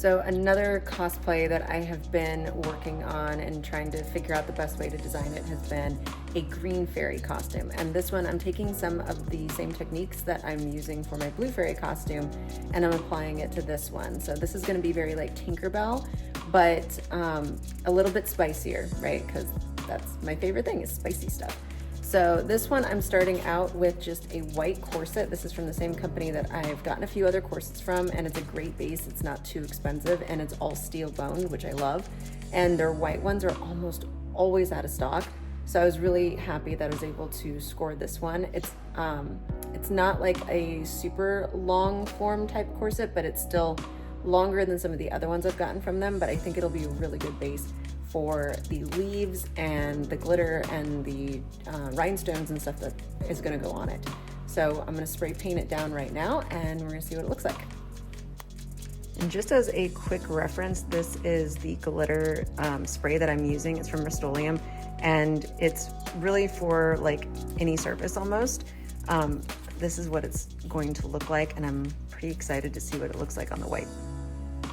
So another cosplay that I have been working on and trying to figure out the best way to design it has been a green fairy costume. And this one, I'm taking some of the same techniques that I'm using for my blue fairy costume and I'm applying it to this one. So this is gonna be very like Tinkerbell, but a little bit spicier, right? Because that's my favorite thing, is spicy stuff. So this one I'm starting out with just a white corset. This is from the same company that I've gotten a few other corsets from, and it's a great base. It's not too expensive and it's all steel boned, which I love. And their white ones are almost always out of stock. So I was really happy that I was able to score this one. It's not like a super long form type corset, but it's still longer than some of the other ones I've gotten from them, but I think it'll be a really good base for the leaves and the glitter and the rhinestones and stuff that is gonna go on it. So I'm gonna spray paint it down right now and we're gonna see what it looks like. And just as a quick reference, this is the glitter spray that I'm using. It's from Rust-Oleum and it's really for like any surface almost. This is what it's going to look like and I'm pretty excited to see what it looks like on the white.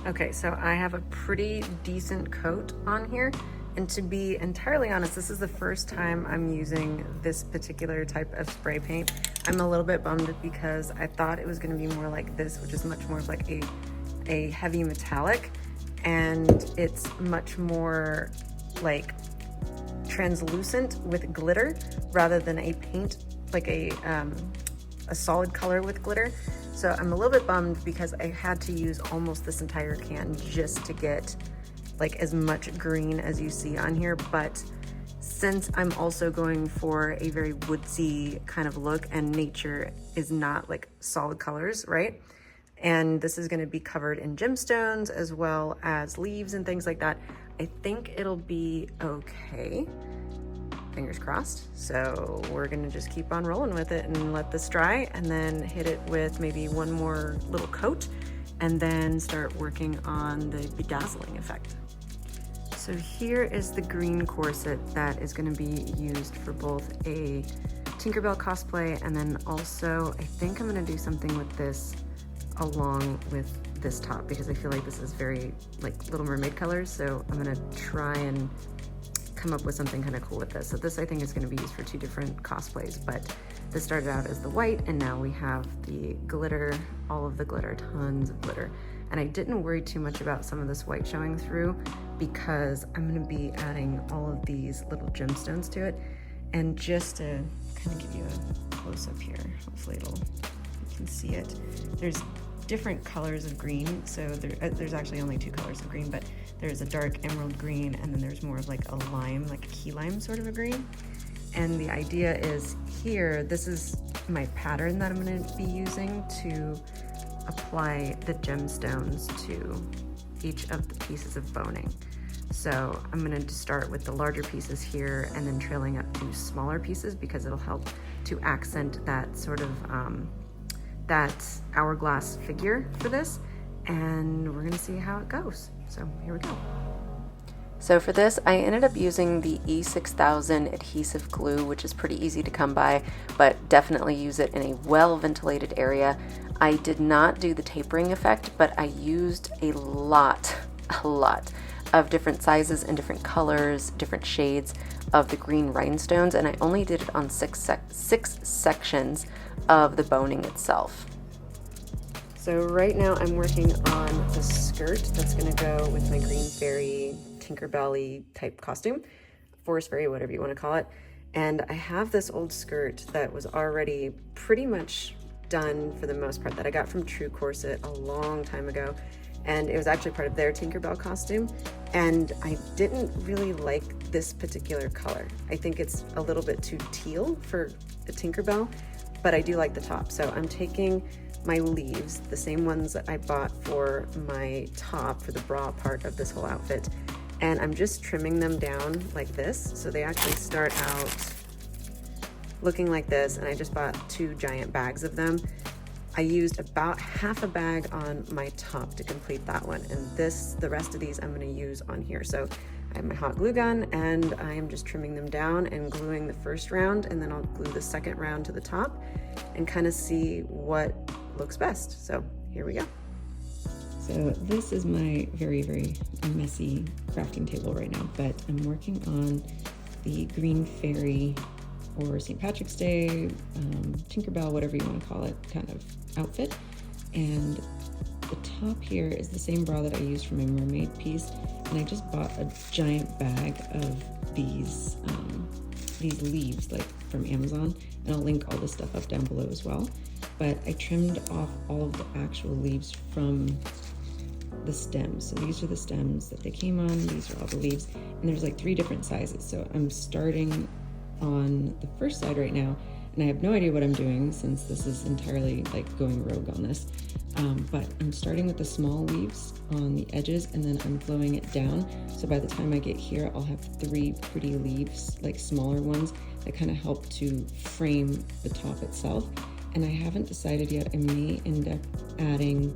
Okay, so I have a pretty decent coat on here, and to be entirely honest, this is the first time I'm using this particular type of spray paint. I'm a little bit bummed because I thought it was gonna be more like this, which is much more of like a heavy metallic, and it's much more like translucent with glitter rather than a paint, like a solid color with glitter. So I'm a little bit bummed because I had to use almost this entire can just to get like as much green as you see on here. But since I'm also going for a very woodsy kind of look and nature is not like solid colors, right? And this is gonna be covered in gemstones as well as leaves and things like that, I think it'll be okay. Fingers crossed. So we're gonna just keep on rolling with it and let this dry and then hit it with maybe one more little coat and then start working on the bedazzling effect. So here is the green corset that is gonna be used for both a Tinkerbell cosplay and then also I think I'm gonna do something with this along with this top because I feel like this is very like Little Mermaid colors. So I'm gonna try and come up with something kind of cool with this. So this I think is going to be used for two different cosplays, but this started out as the white and now we have the glitter, all of the glitter, tons of glitter. And I didn't worry too much about some of this white showing through because I'm going to be adding all of these little gemstones to it. And just to kind of give you a close up here, hopefully you can see it. There's different colors of green. So there's actually only two colors of green, but there's a dark emerald green and then there's more of like a lime, like a key lime sort of a green. And the idea is here, this is my pattern that I'm gonna be using to apply the gemstones to each of the pieces of boning. So I'm gonna start with the larger pieces here and then trailing up to smaller pieces because it'll help to accent that sort of that hourglass figure for this, and we're gonna see how it goes. So here we go. So for this, I ended up using the E6000 adhesive glue, which is pretty easy to come by, but definitely use it in a well-ventilated area. I did not do the tapering effect, but I used a lot of different sizes and different colors, different shades of the green rhinestones, and I only did it on six sections of the boning itself. So right now I'm working on the skirt that's gonna go with my green fairy Tinkerbell-y type costume, forest fairy, whatever you wanna call it. And I have this old skirt that was already pretty much done for the most part that I got from True Corset a long time ago. And it was actually part of their Tinkerbell costume. And I didn't really like this particular color. I think it's a little bit too teal for a Tinkerbell, but I do like the top. So I'm taking my leaves, the same ones that I bought for my top for the bra part of this whole outfit, and I'm just trimming them down like this. So they actually start out looking like this, and I just bought 2 giant bags of them. I used about half a bag on my top to complete that one, and the rest of these I'm gonna use on here. So I have my hot glue gun and I am just trimming them down and gluing the first round, and then I'll glue the second round to the top and kind of see what looks best. So here we go. So this is my very, very messy crafting table right now, but I'm working on the Green Fairy or St. Patrick's Day, Tinkerbell, whatever you want to call it, kind of outfit. And the top here is the same bra that I used for my mermaid piece, and I just bought a giant bag of these leaves, like from Amazon, and I'll link all this stuff up down below as well. But I trimmed off all of the actual leaves from the stems. So these are the stems that they came on, these are all the leaves, and there's like 3 different sizes. So I'm starting on the first side right now, and I have no idea what I'm doing since this is entirely like going rogue on this. But I'm starting with the small leaves on the edges, and then I'm blowing it down. So by the time I get here, I'll have 3 pretty leaves, like smaller ones, that kind of help to frame the top itself. And I haven't decided yet, I may end up adding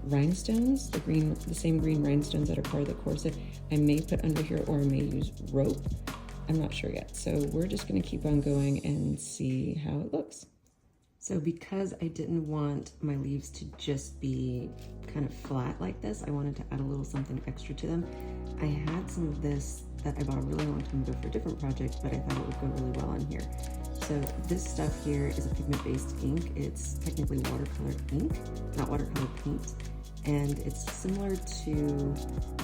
rhinestones, the same green rhinestones that are part of the corset. I may put under here, or I may use rope. I'm not sure yet. So we're just gonna keep on going and see how it looks. So because I didn't want my leaves to just be kind of flat like this, I wanted to add a little something extra to them. I had some of this that I bought a really long time ago for a different project, but I thought it would go really well on here. So this stuff here is a pigment-based ink. It's technically watercolor ink, not watercolor paint. And it's similar to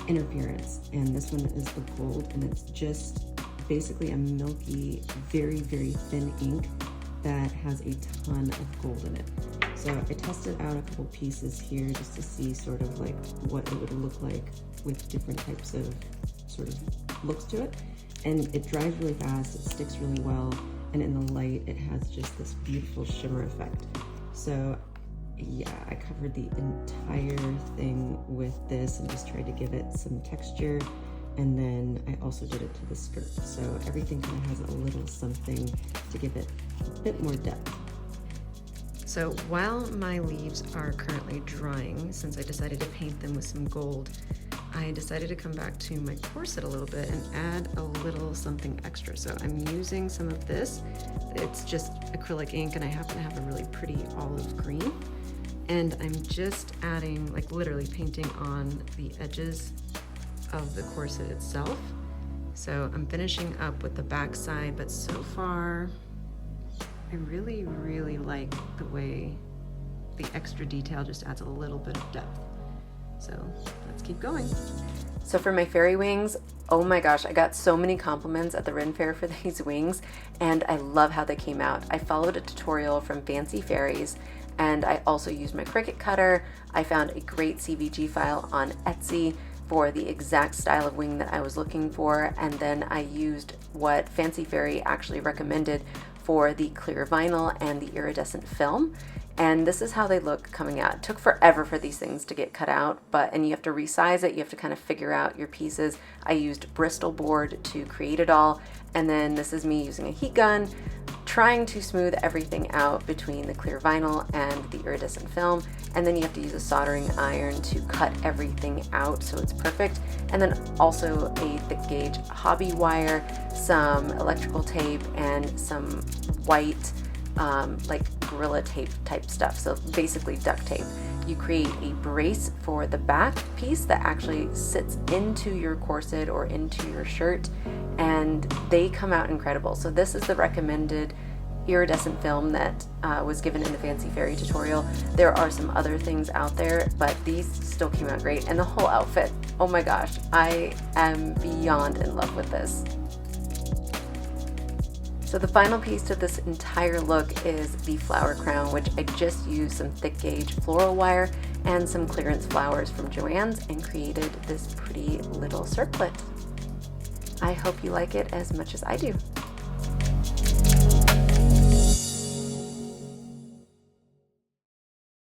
Interference. And this one is the gold, and it's just basically a milky, very, very thin ink that has a ton of gold in it. So I tested out a couple pieces here just to see sort of like what it would look like with different types of sort of looks to it. And it dries really fast, it sticks really well, and in the light it has just this beautiful shimmer effect. So yeah, I covered the entire thing with this and just tried to give it some texture. And then I also did it to the skirt. So everything kind of has a little something to give it a bit more depth. So while my leaves are currently drying, since I decided to paint them with some gold, I decided to come back to my corset a little bit and add a little something extra. So I'm using some of this. It's just acrylic ink, and I happen to have a really pretty olive green. And I'm just adding, like literally painting on the edges of the corset itself. So I'm finishing up with the back side, but so far I really, really like the way the extra detail just adds a little bit of depth. So let's keep going. So for my fairy wings, oh my gosh, I got so many compliments at the Ren Fair for these wings, and I love how they came out. I followed a tutorial from Fancy Fairies, and I also used my Cricut cutter. I found a great CVG file on Etsy for the exact style of wing that I was looking for, and then I used what Fancy Fairy actually recommended for the clear vinyl and the iridescent film. And this is how they look coming out. It took forever for these things to get cut out, and you have to resize it. You have to kind of figure out your pieces. I used Bristol board to create it all. And then this is me using a heat gun, trying to smooth everything out between the clear vinyl and the iridescent film. And then you have to use a soldering iron to cut everything out so it's perfect. And then also a thick gauge hobby wire, some electrical tape, and some white like Gorilla Tape type stuff. So basically duct tape. You create a brace for the back piece that actually sits into your corset or into your shirt, and they come out incredible. So this is the recommended iridescent film that was given in the Fancy Fairy tutorial. There are some other things out there, but these still came out great. And the whole outfit, oh my gosh, I am beyond in love with this. So the final piece to this entire look is the flower crown, which I just used some thick gauge floral wire and some clearance flowers from Joann's and created this pretty little circlet. I hope you like it as much as I do.